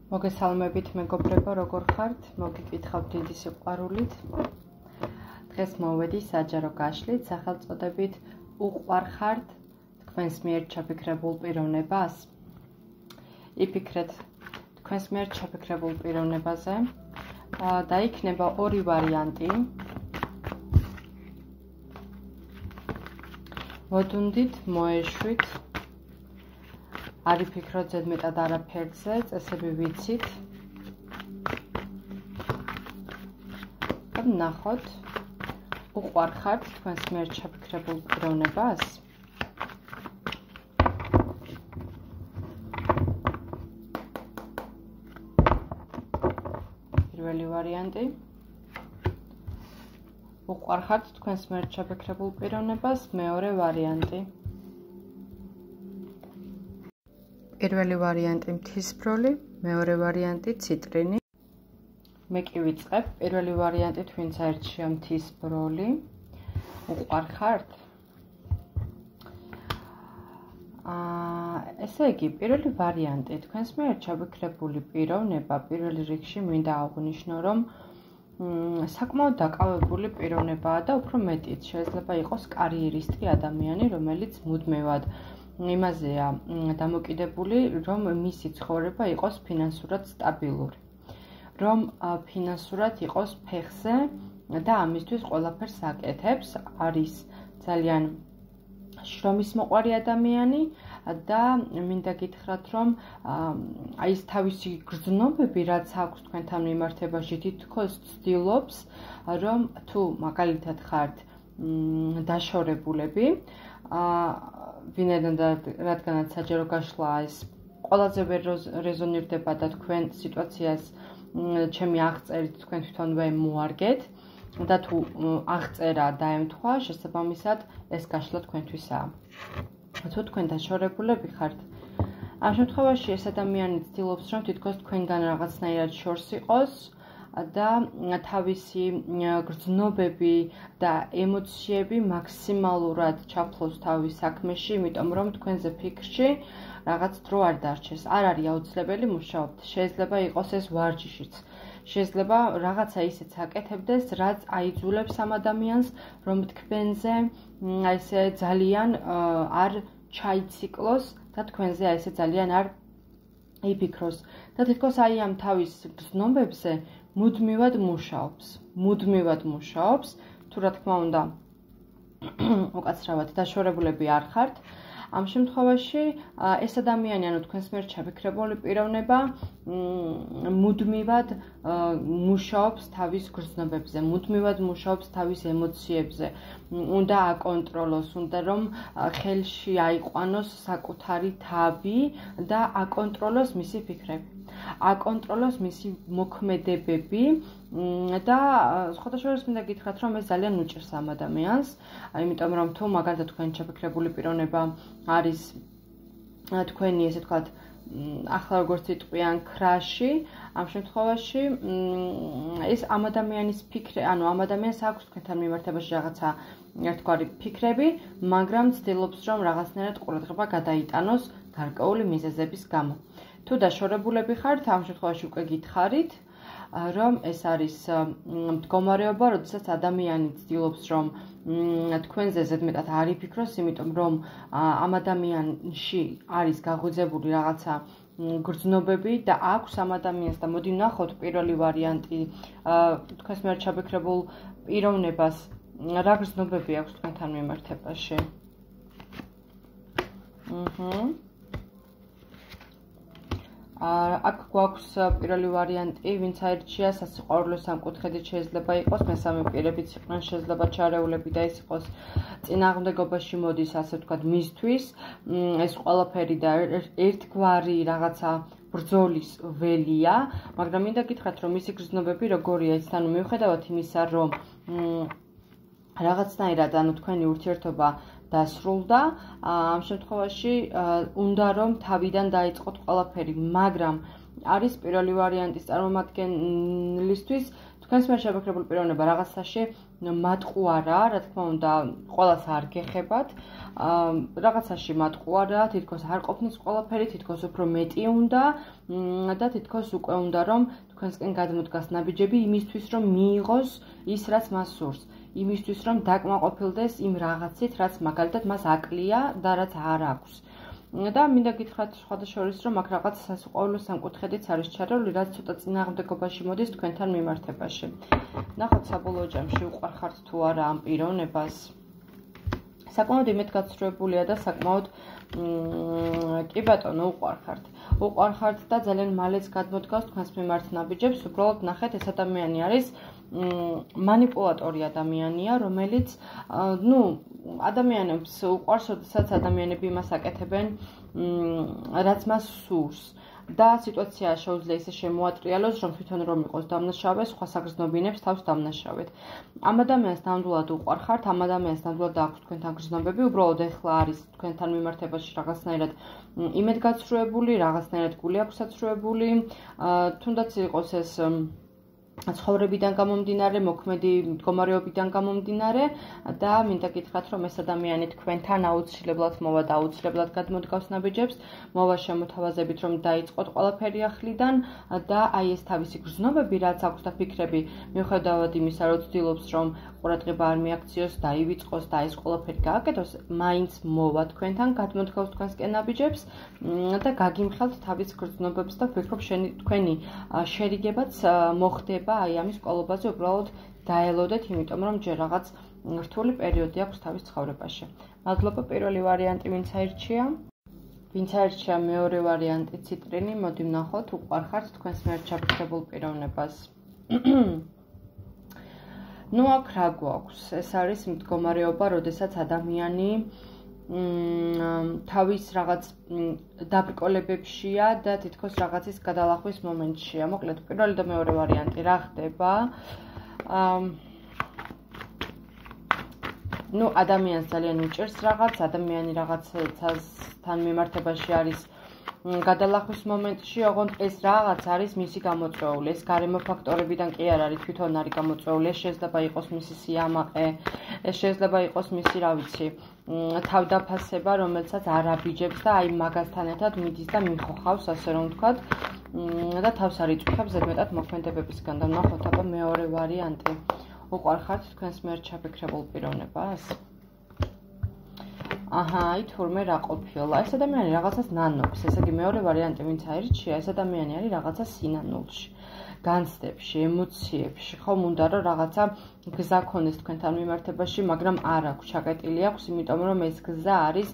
მოგესალმებით მეგობრებო, როგორ ხართ? მოგიკითხავთ დიდი სიყვარულით. დღეს მოვედი საჯარო გაშლით, სახელწოდებით უყვარხართ თქვენს მიერ ჩაფიქრებულ პიროვნებას. იფიქრეთ თქვენს მიერ ჩაფიქრებულ პიროვნებაზე და იქნება ორი ვარიანტი. მოდუნდით, მოეშვით. არ იფიქროთ ზედმეტად არაფერზე, წესები ვიცით. და ნახოთ, უყვარხართ თქვენს მიერ ჩაფიქრებულ პიროვნებას. პირველი ვარიანტი. უყვარხართ თქვენს მიერ ჩაფიქრებულ პიროვნებას, მეორე ვარიანტი. პირველი ვარიანტი მთისფროლი, მეორე ვარიანტი ციტრინი. მე კი ვიწყებ. პირველი ვარიანტი თქვენს აირჩია მთისფროლი. უყვარხართ? ესე იგი, პირველი ვარიანტი თქვენს მიერ ჩაფიქრებული პიროვნება პირველ რიგში მინდა აღვნიშნო, რომ საკმაოდ დაკავებული პიროვნებაა და უფრო მეტიც შეიძლება იყოს კარიერისტი ადამიანი, რომელიც მუდმივად იმაზეა დამოკიდებული, რომ მისი ცხოვრება იყოს ფინანსურად სტაბილური, რომ ფინანსურად იყოს ფეხზე და ამისთვის ყველაფერს აკეთებს, არის ძალიან შრომის მოყვარი ადამიანი და მინდა გითხრათ, რომ აი ეს თავისი გრძნობები, რაც აქვს თქვენთან მიმართებაში, თითქოს ცდილობს, რომ თუ მაგალითად ხართ დაშორებულები, ვინაიდან რადგანაც საჯარო გაშლა ეს ყველაზე ვერ რეზონირდება და თქვენ სიტუაციას ჩემი აღწერით თქვენ თვითონვე მოარგეთ და თუ აღწერა დაემთხვა, შესაბამისად ეს გაშლა თქვენთვისაა. თუ თქვენ დაშორებულები ხართ, ამ შემთხვევაში ეს ადამიანი ცდილობს, რომ თითქოს თქვენგან რაღაცნაირად შორს იყოს და თავისი გრძნობები და ემოციები მაქსიმალურად ჩაფლოს თავის საქმეში, იმიტომ რომ თქვენზე ფიქრში რაღაც დრო არ დარჩეს. არ არის აუცილებელი მუშაობთ. შეიძლება იყოს ეს ვარჯიშიც. შეიძლება რაღაცა ისეც აკეთებდეს, რაც აიძულებს ამ ადამიანს, რომ თქვენზე აი ესე ძალიან არ ჩაიციკლოს და თქვენზე აი ესე ძალიან არ იფიქროს. და თითქოს აი ამ თავის გრძნობებზე მუდმივად მუშაობს, თუ რა თქმა უნდა უკაცრავად დაშორებულები არ ხართ. ამ შემთხვევაში ეს ადამიანი, ანუ თქვენს მიერ ჩაფიქრებული პიროვნება, მუდმივად მუშაობს თავის გრძნობებზე, მუდმივად მუშაობს თავის ემოციებზე, უნდა აკონტროლოს, უნდა რომ ხელში აიყვანოს საკუთარი თავი და აკონტროლოს მისი ფიქრები. აკონტროლოს მისი მოქმედებები და სხვათა შორის მინდა გითხრათ, რომ ეს ძალიან უჭირს ამ ადამიანს, იმიტომ რომ თუ მაგალითად თქვენი ჩაფიქრებული პიროვნება არის თქვენი, ესე ვთქვათ, ახლა როგორც იტყვიან ქრაში, ამ შემთხვევაში ეს ამ ადამიანის ფიქრი, ანუ ამ ადამიანს აქვს თქვენთან მიმართებაში რაღაცა ერთგვარი ფიქრები, მაგრამ ცდილობს, რომ რაღაცნაირად ყურადღება გადაიტანოს გარკვეული მიზეზების გამო. თუ დაშორებულები ხართ, ამ შემთხვევაში უკვე გითხარით, რომ ეს არის მდგომარეობა, როდესაც ადამიანი ცდილობს, რომ თქვენზე ზედმეტად არ იფიქროს, იმიტომ რომ ამ ადამიანში არის გაღვიძებული რაღაცა გრძნობები და აქვს ამ ადამიანს და მოდი ვნახოთ პირველი ვარიანტი თქვენს მიერ ჩაფიქრებულ პიროვნებას რა გრძნობები აქვს თქვენთან მიმართებაში. აქ გვაქვს პირველი ვარიანტი, ვინც აირჩია სასიყვარულო სამკუთხედით შეიძლება იყოს, მესამე პირებიც იყვნენ, შეიძლება ჩარეულები და ის იყოს წინააღმდეგობაში მოდის, ასე ვთქვათ, მისთვის. ეს ყველაფერი და ერთგვარი რაღაცა ბრძოლის ველია, მაგრამ მინდა გითხრათ, რომ მისი გრძნობები როგორია ის, ანუ მიუხედავად იმისა, რომ რაღაცნაირად ანუ თქვენი ურთიერთობა დასრულდა, ამ შემთხვევაში უნდა რომ თავიდან დაიწყოთ ყველაფერი, მაგრამ არის პირველი ვარიანტის წარმომადგენლისთვის თქვენს მიერ შევაკრებული პიროვნება რაღაცაში მატყუარა, რა თქმა უნდა, ყველას არ გეხებათ. რაღაცაში მატყუარა, თითქოს არ ყოფნის ყველაფერი, თითქოს უფრო მეტი უნდა და თითქოს უკვე უნდა რომ თქვენსკენ გადმოდგას ნაბიჯები იმისთვის რომ მიიღოს ის რაც მას სურს. იმისთვის რომ დაკმაყოფილდეს იმ რაღაცით, რაც მაგალითად მას აკლია და რაც არ აქვს. და მინდა გითხრათ სხვადასხვა რომ აქ რაღაც სასიყვარულო სამკუთხედიც არის ჩარეული, რაც ცოტა წინააღმდეგობაში მოდის თქვენთან მიმართებაში. ნახოთ საბოლოო ჯამში უყვარხართ თუ არა ამ პიროვნებას. საკმაოდ იმედგაცრუებულია და საკმაოდ კი ბატონო უყვარხართ. უყვარხართ და ძალიან მალეც გადმოდგავს თქვენს მიმართ ნაბიჯებს. უბრალოდ ნახეთ, ეს ადამიანი არის манипулаტორი ადამიანია, რომელიც ადამიანებს უყვარს, როდესაც ადამიანები იმას აკეთებენ, რაც მას სურს. და სიტუაცია შეუძლია ისე შემოატრიალოს, რომ თვითონ რომ იყოს დამნაშავე, სხვა საგრძნობინებს თავს დამნაშავედ. ამ ადამიანს ნამდვილად უყვარხართ, ამ ადამიანს ნამდვილად აქვს თქვენთან გრძნობები, უბრალოდ ეხლა არის თქვენთან მიმართებაში რაღაცნაირად იმედგაცრუებული, რაღაცნაირად გული აქვს საცრუებული, თუნდაც იყოს ეს ცხოვრებიდან გამომდინარე, მოქმედი მდგომარეობიდან გამომდინარე და მინდა გითხრათ, რომ ეს ადამიანი თქვენთან აუცილებლად მოვა და აუცილებლად გადმოდგავს ნაბიჯებს, მოვა შემოთავაზებით, რომ დაიწყოთ ყველაფერი ახლიდან და აი ეს თავისი გრძნობები, რაც აქვს და ფიქრები, მიუხედავად იმისა, რომ ცდილობს, რომ ყურადღება არ მიაქციოს, დაივიწყოს და ეს ყველაფერი გააკეთოს, მაინც მოვა თქვენთან, გადმოდგავს თქვენსკენ ნაბიჯებს და გაგიმხელთ თავის გრძნობებს და ვფიქრობ, თქვენი შერიგებაც მოხდება აი ამის ყოლობაზე უბრალოდ დაელოდეთ, იმიტომ რომ ჯერ რაღაც რთული პერიოდი აქვს თავის ცხოვრებაში. მადლობა, პირველი ვარიანტი ვინც აირჩია? ვინც აირჩია მეორე ვარიანტი ციტრინი, მოდი ვნახოთ, უყვარხართ თქვენს მიერ ჩაფიქრებულ პიროვნებას. აქ რა გვაქვს? ეს არის მდგომარეობა, როდესაც ადამიანი თავის რაღაც დაბრკოლებებშია და თითქოს რაღაცის გადალახვის მომენტშია. მოკლედ, პირველი და მეორე ვარიანტი რა ხდება? ადამიანს ძალიან უჭირს რაღაც, ადამიანი რაღაცასთან მიმართებაში არის გადალახვის მომენტში, ოღონდ ეს რაღაც არის მისი გამოწვეული. ეს გარემო ფაქტორებიდან კი არ არის, თვითონ არის გამოწვეული. ეს შეიძლება იყოს მისი სიამაყე, ეს შეიძლება იყოს მისი, რა ვიცი, თავდაფასება, რომელსაც არ აბიჯებს და აი მაგასთან ერთად მიდის და მიხოხავს, ასე რომ ვთქვათ, და თავს არ იწვიხებს ზედმეტად მოქმედებებისგან. და ვნახოთ აბა მეორე ვარიანტი. უყვარხართ თქვენს მიერ ჩაფიქრებულ პიროვნებას? აი თურმე რა ყოფილა. ეს ადამიანი რაღაცას ნანობს. ესე იგი მეორე ვარიანტი ვინც აირჩია, ეს ადამიანი არის რაღაცა სინანულში, განცდებში, ემოციებში. ხომ უნდა რომ რაღაცა გზა ქონდეს თქვენთან მიმართებაში, მაგრამ არ აქვს, ჩაკეტილი აქვს, იმიტომ რომ ეს გზა არის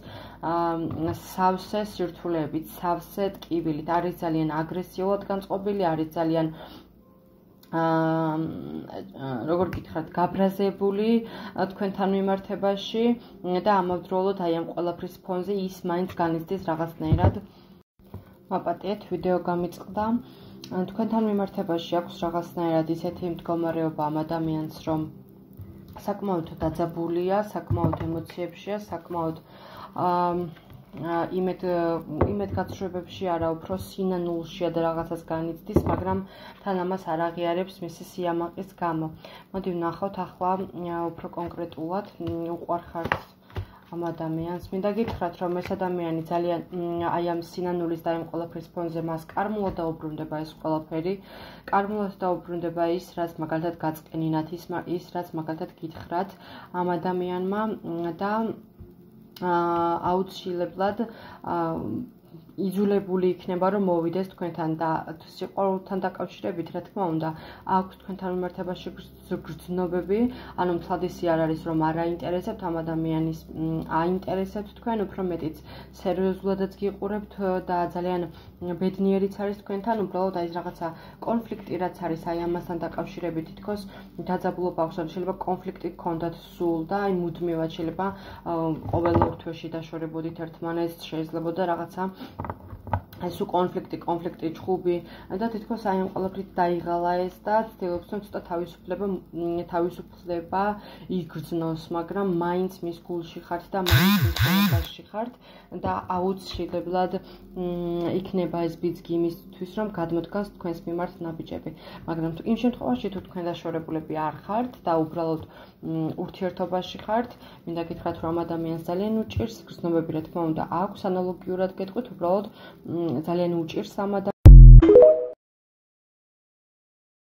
სავსე სირთულეებით, სავსე ტკივილით, არის ძალიან აგრესიულად განწყობილი, არის ძალიან როგორ გითხრათ, გაბრაზებული თქვენთან მიმართებაში და ამავდროულად აი ამ ყველაფრის ფონზე ის მაინც განიცდის რაღაცნაირად. მაპატიეთ, ვიდეო გამიწყდა. თქვენთან მიმართებაში აქვს რაღაცნაირად ისეთი მდგომარეობა ამ ადამიანს, რომ საკმაოდ დაძაბულია, საკმაოდ ემოციებშია, საკმაოდ იმედგაცრუებებში არა, უფრო სინანულშია და რაღაცას განიცდის, მაგრამ თან ამას არ აღიარებს მისი სიამაყის გამო. მოდი ვნახოთ ახლა უფრო კონკრეტულად, უყვარხართ ამ ადამიანს. მინდა გითხრათ, რომ ეს ადამიანი ძალიან აი ამ სინანულის და ამ ყველაფრის ფონზე მას კარმულად დაუბრუნდება ეს ყველაფერი. კარმულად დაუბრუნდება ის, რაც მაგალითად გაწყენინათ, ის რაც მაგალითად გითხრათ ამ ადამიანმა და აუცილებლად იძულებული იქნება, რომ მოვიდეს თქვენთან და სიყვარულთან დაკავშირებით, რა თქმა უნდა, აქვს თქვენთან მიმართებაში გრძნობები, ანუ მთლად ისე არ არის, რომ არ აინტერესებთ ამ ადამიანის, აინტერესებთ თქვენ, უფრო მეტიც სერიოზულადაც გიყურებთ და ძალიან ბედნიერიც არის თქვენთან, უბრალოდ აი ეს რაღაცა კონფლიქტი რაც არის, აი ამასთან დაკავშირებით თითქოს დაძაბულობა აქვს, შეიძლება კონფლიქტი გქონდათ სულ და აი მუდმივად შეიძლება ყოველ ორ თვეში დაშორებოდით ერთმანეთს, შეიძლებოდა რაღაცა ეს კონფლიქტი, ჩხუბი და თითქოს აი ამ ყველაფრით დაიღალა ეს და ცდილობს რომ ცოტა თავისუფლება იგრძნოს, მაგრამ მაინც მის გულში ხართ და მაინც მის ხართ და აუცილებლად იქნება ეს ბიძგი იმისთვის, იმისთვის, რომ გადმოდგანს თქვენს მიმართ ნაბიჯები. მაგრამ იმ შემთხვევაში, თუ თქვენ დაშორებულები არ ხართ და უბრალოდ ურთიერთობაში ხართ, მინდა გითხრათ, რომ ადამიანს ძალიან უჭირს გრძნობები, რა თქმა უნდა, აქვს ანალოგიურად გეტყვით, უბრალოდ ძალიან უჭირს ამ